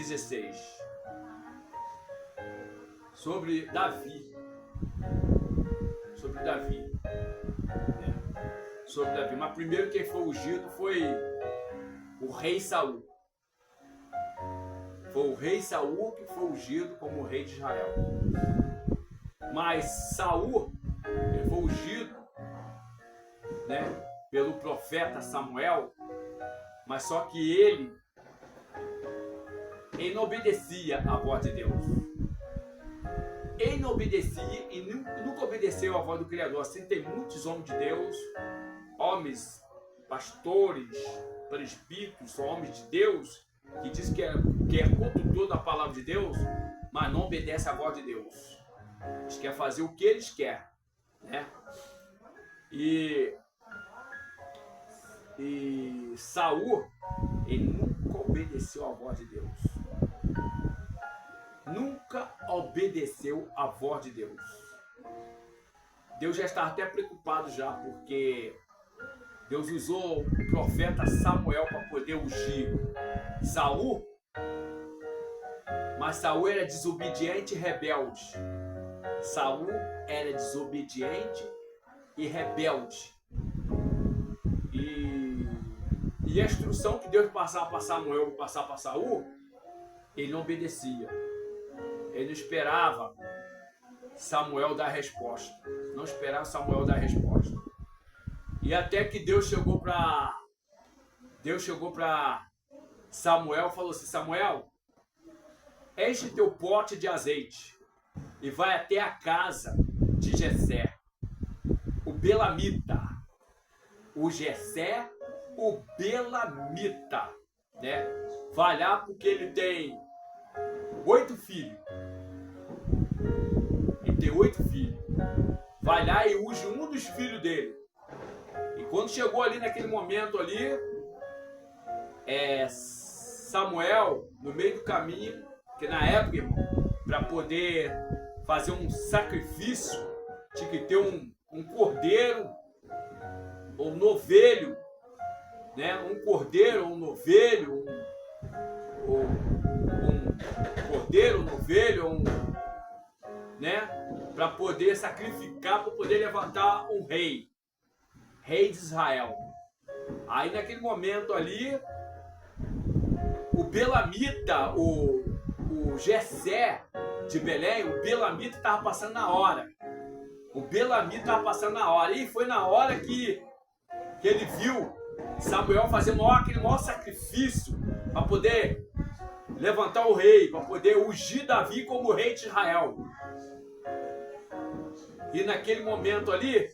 16. Sobre Davi. Sobre Davi. Sobre Davi. Mas primeiro quem foi ungido foi o rei Saul. Foi o rei Saul que foi ungido como rei de Israel. Mas Saul, ele foi ungido, né, pelo profeta Samuel, mas só que ele não obedecia à voz de Deus. Ele não obedecia e nunca obedeceu à voz do Criador. Assim tem muitos homens de Deus, homens, pastores, presbíteros, homens de Deus, que diz que é condutor da palavra de Deus, mas não obedece à voz de Deus. Eles querem fazer o que eles querem, né? E Saul, ele nunca obedeceu à voz de Deus. Nunca obedeceu à voz de Deus. Deus já estava até preocupado já, porque Deus usou o profeta Samuel para poder ungir Saul, mas Saul era desobediente e rebelde. Saul era desobediente e rebelde. E a instrução que Deus passava para Samuel, passava para Saul, ele não obedecia. Ele não esperava Samuel dar resposta. Não esperava Samuel dar resposta. E até que Deus chegou para Samuel e falou assim: Samuel, enche teu pote de azeite e vai até a casa de Jessé, o Belamita. O Jessé, o Belamita, né? Vai lá porque ele tem 8 filhos. Ele tem 8 filhos. Vai lá e unge um dos filhos dele. E quando chegou ali naquele momento ali, Samuel, no meio do caminho, que na época, irmão, para poder fazer um sacrifício, tinha que ter um cordeiro ou um novelho, né? Um cordeiro ou um novelho, um cordeiro, um novelho, né? Para poder sacrificar, para poder levantar um rei de Israel. Aí naquele momento ali, o Belamita, o Jessé de Belém, o Belamita estava passando na hora. O Belamita estava passando na hora. E foi na hora que ele viu Samuel fazer aquele maior sacrifício para poder levantar o rei, para poder ungir Davi como rei de Israel. E naquele momento ali,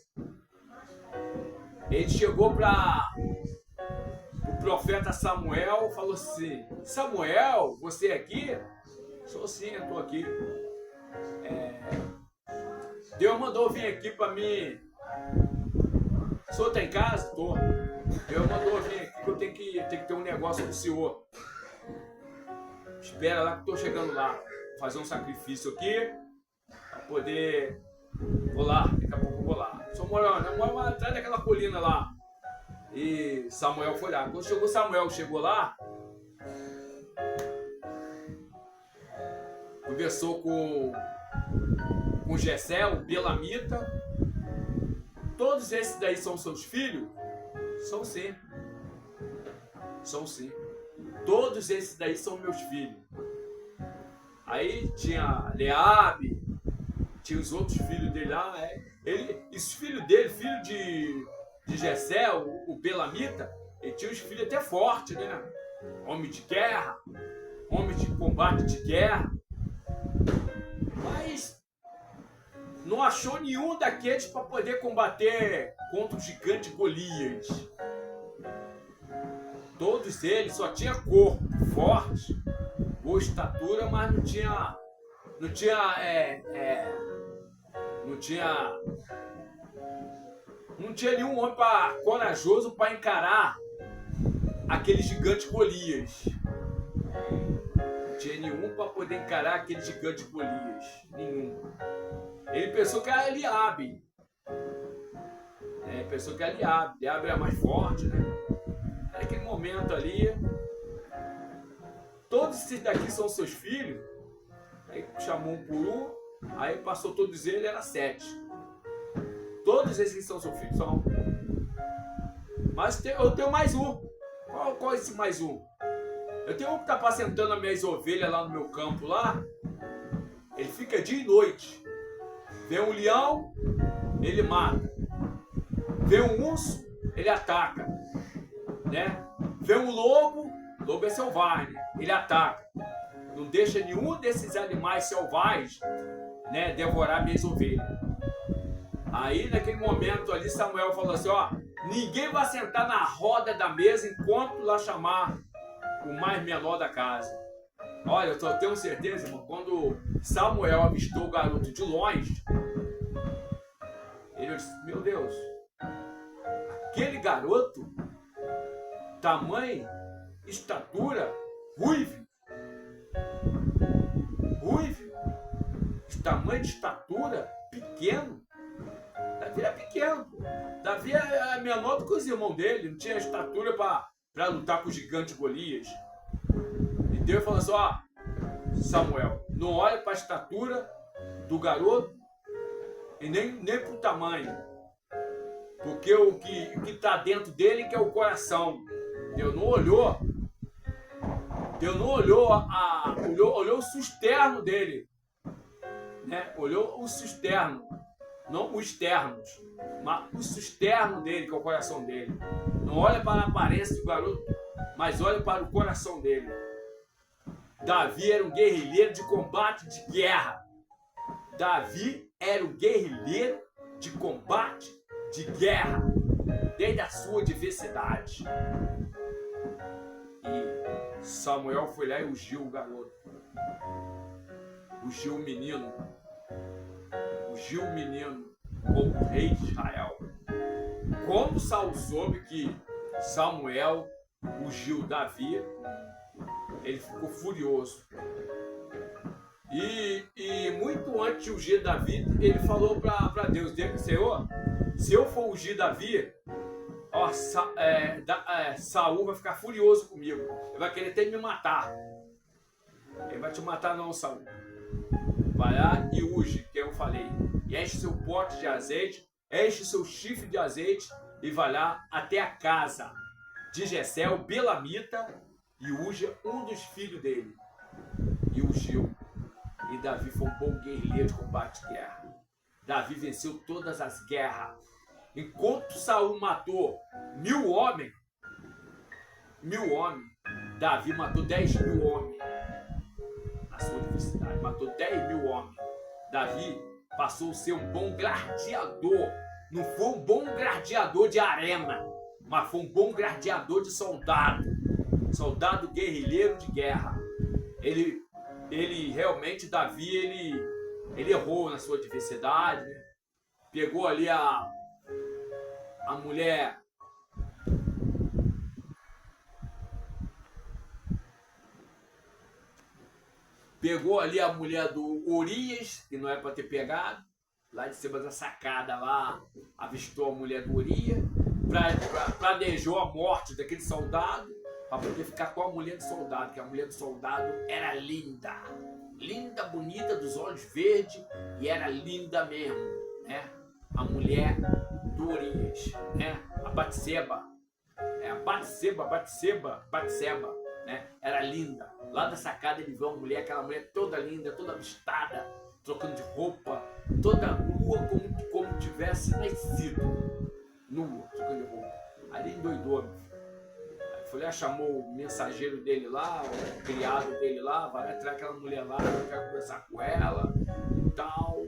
ele chegou para o profeta Samuel e falou assim: Samuel, você aqui? Sou sim, eu estou aqui. Deus mandou vir aqui para mim. O senhor está em casa? Estou. Deus mandou vir aqui que eu tenho que ter um negócio com o senhor. Espera lá que estou chegando lá. Vou fazer um sacrifício aqui para poder. Vou lá, daqui a pouco eu vou lá. Só moro atrás daquela colina lá. E Samuel foi lá. Quando Samuel chegou lá, conversou com Jessé, o Belamita. Todos esses daí são seus filhos? São sim. São sim. Todos esses daí são meus filhos. Aí tinha Leabe, tinha os outros filhos dele lá. Os filhos dele, filho de Jessé, o Belamita, ele tinha os filhos até fortes, né? Homem de guerra, homem de combate de guerra. Mas não achou nenhum daqueles para poder combater contra o gigante Golias. Todos eles só tinha corpo forte, boa estatura, mas não tinha nenhum homem corajoso para encarar aquele gigante Golias. Não tinha nenhum para poder encarar aquele gigante Golias. Nenhum. Ele pensou que era Eliabe. Pensou que era Eliabe. Eliabe era mais forte, né? Naquele momento ali, todos esses daqui são seus filhos. Aí chamou um por um, aí passou todos eles, era 7. Todos esses são seus filhos, são. Mas eu tenho mais um. Qual é esse mais um? Eu tenho um que está apacentando as minhas ovelhas lá no meu campo lá. Ele fica dia e noite. Vem um leão, ele mata. Vem um urso, ele ataca. Né? Vem um lobo é selvagem, ele ataca. Não deixa nenhum desses animais selvagens, né, devorar minhas ovelhas. Aí naquele momento ali Samuel falou assim, ó, ninguém vai sentar na roda da mesa enquanto lá chamar o mais menor da casa. Olha, eu tenho certeza, irmão, quando Samuel avistou o garoto de longe, ele disse, meu Deus, aquele garoto, tamanho, estatura, ruivo, tamanho de estatura, pequeno. Davi era pequeno, pô. Davi era menor do que os irmãos dele, não tinha estatura para lutar com o gigante Golias. E Deus falou assim, ó, Samuel, não olhe para a estatura do garoto e nem para o tamanho, porque o que está dentro dele que é o coração. Deus não olhou olhou o susterno dele, né? Olhou o susterno, não os externos, mas o susterno dele, que é o coração dele. Não olha para a aparência do garoto, mas olha para o coração dele. Davi era um guerrilheiro de combate, de guerra. Davi era um guerrilheiro de combate, de guerra, desde a sua diversidade. E Samuel foi lá e ungiu o garoto. Ungiu o menino. Ungiu o menino como rei de Israel. Quando Saul soube que Samuel ungiu Davi, ele ficou furioso. E muito antes de ungir Davi, ele falou para Deus, Senhor, se eu for ungir Davi, ó, Saul vai ficar furioso comigo. Ele vai querer até me matar. Ele vai te matar não, Saul. Vai lá e unge, que eu falei. E enche seu pote de azeite, enche seu chifre de azeite e vai lá até a casa de Jessé, o Belamita, e unge um dos filhos dele. E ungiu. E Davi foi um bom guerreiro de combate de guerra. Davi venceu todas as guerras. Enquanto Saul matou 1000 homens, Davi matou 10.000 homens. Na sua universidade, matou 10.000 homens. Davi passou a ser um bom gladiador. Não foi um bom gladiador de arena, mas foi um bom gladiador de soldado. Soldado guerrilheiro de guerra. Ele realmente, Davi, ele errou na sua diversidade, né? Pegou ali a mulher, do Urias, que não é para ter pegado, lá de cima da sacada lá, avistou a mulher do Urias, planejou a morte daquele soldado, para poder ficar com a mulher do soldado, que a mulher do soldado era linda, bonita, dos olhos verdes, e era linda mesmo, né? A mulher do Urias, né? A Batseba, Batseba, né? Era linda. Lá da sacada ele viu uma mulher, aquela mulher toda linda, toda avistada, trocando de roupa, toda nua, como tivesse nascido, nua, trocando de roupa. Ali endoidou, meu filho. Foi lá, chamou o mensageiro dele lá, o criado dele lá, vai atrás daquela mulher lá, quer conversar com ela e tal.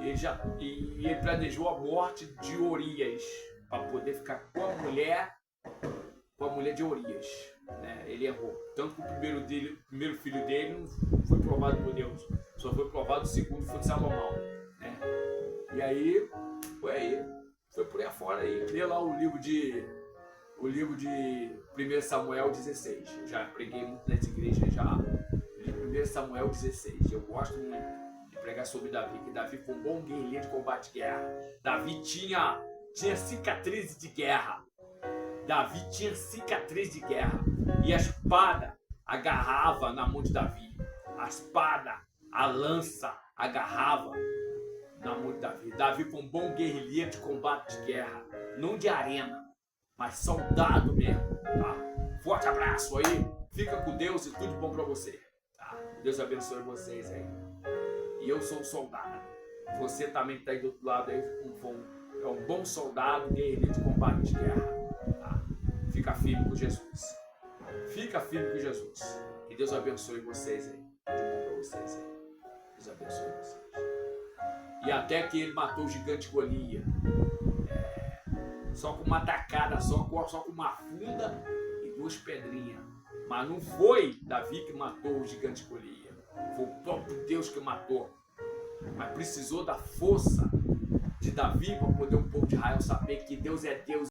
E ele planejou a morte de Urias, para poder ficar com a mulher de Urias. Né? Ele errou. Tanto que o primeiro filho dele não foi provado por Deus, só foi provado o segundo, foi de Salomão. Né? E aí, foi por aí afora aí. Lê lá o livro de 1 Samuel 16. Eu já preguei muito nessa igreja já. 1 Samuel 16. Eu gosto muito de pregar sobre Davi, que Davi foi um bom guerreiro de combate de guerra. Davi tinha cicatrizes de guerra. E a espada agarrava na mão de Davi. A espada, a lança, agarrava na mão de Davi. Davi foi um bom guerrilheiro de combate de guerra, não de arena, mas soldado mesmo, tá? Forte abraço aí, fica com Deus e tudo de bom pra você, tá? Deus abençoe vocês aí. E eu sou um soldado, você também que tá aí do outro lado aí, é um bom soldado, guerreiro de combate de guerra, tá? Fica firme com Jesus, fica firme com Jesus, que Deus abençoe vocês aí, tudo de bom pra vocês aí, Deus abençoe vocês. E até que ele matou o gigante Golias, só com uma tacada, só com uma funda e 2 pedrinhas. Mas não foi Davi que matou o gigante Golias, foi o próprio Deus que matou. Mas precisou da força de Davi para poder o povo de Israel saber que Deus é Deus.